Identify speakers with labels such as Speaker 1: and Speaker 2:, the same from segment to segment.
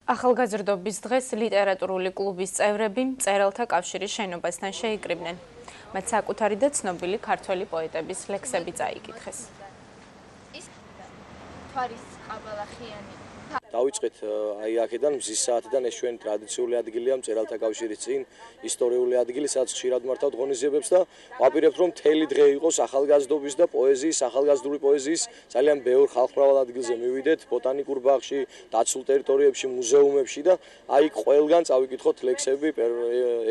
Speaker 1: ახალგაზრდობის დღეს ლიტერატურული კლუბის წევრები მწერალთა კავშირის შენობასთან შეიკრიბნენ. მათ საკუთარი და ცნობილი ქართველი პოეტების ლექსები წაიკითხეს.
Speaker 2: დავიწყეთ აი აქედან მზის საათიდან ეს ჩვენი ტრადიციული ადგილია მწერალთა კავშირის წინ ისტორიული ადგილი სადაც ხშირად მართავთ ღონისძიებებს და ვაპირებთ რომ მთელი დღე იყოს ახალგაზრდობის და პოეზიის ახალგაზრდული პოეზიის ძალიან ბევრ ხალხმრავალ ადგილზე მივიდეთ ბოტანიკურ ბაღში დაცულ ტერიტორიებში მუზეუმებში და აი ყველგან წავიკითხოთ ლექსები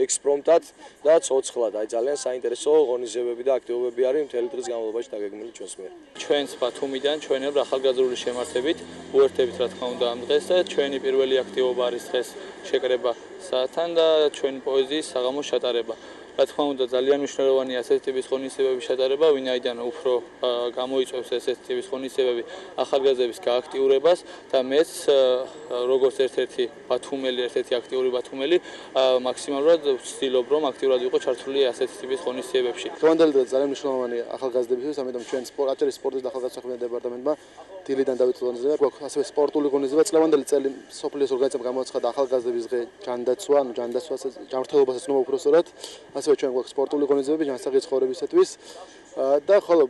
Speaker 2: ექსპრომტად და ცოცხლად აი ძალიან საინტერესო ღონისძიებები და აქტივობები არის მთელი დღის განმავლობაში დაგეგმილი ჩვენს მიერ
Speaker 3: ჩვენს ბათუმიდან ჩვენებრივ ახალგაზრდული შემართებით უერთდებით რა თქმა უნდა ამ დღეს და ჩვენი პირველი აქტივობა არის დღეს შეკრება საათთან და ჩვენი პოეზიის საღამოს ჩატარება. რა თქმა უნდა ძალიან მნიშვნელოვანია ასეთი ტიპის ღონისძიებების ჩატარება, ვინაიდან უფრო გამოიწვევს ესეთი ტიპის ღონისძიებები ახალგაზრდების გააქტიურებას და მეც როგორც ერთ-ერთი ბათუმელი, ერთ-ერთი აქტიური ბათუმელი მაქსიმალურად ვცდილობ რომ აქტიურად ვიყო ჩართული ასეთი ტიპის ღონისძიებებში.
Speaker 4: დღევანდელი დღე ძალიან მნიშვნელოვანია ახალგაზრდებისთვის, ამიტომ ჩვენ აჭარის სპორტის და ახალგაზრდა საქმეთა დეპარტამენტმა დილიდან დავიწყოთ ღონისძიება, გვაქვს ასევე სპორტული ღონისძიება. წლევანდელი წელი სოფლის ორგანიზაციამ გამოაცხადა ახალგაზრდების დღე ჯანდაცვა, ჯანდაცვას ჯანმრთელობასაც ცნობა უпроსორად. ასევე ჩვენ გვაქვს სპორტული ღონისძიებები ჯანსაღი ცხოვრებისათვის და ხოლო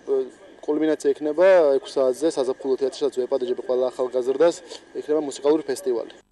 Speaker 4: კულმინაცია იქნება 6 საათზე საზაფხულო თეატრში, სადაც ვეპატიჟებ ყველა ახალგაზრდას, იქნება მუსიკალური ფესტივალი.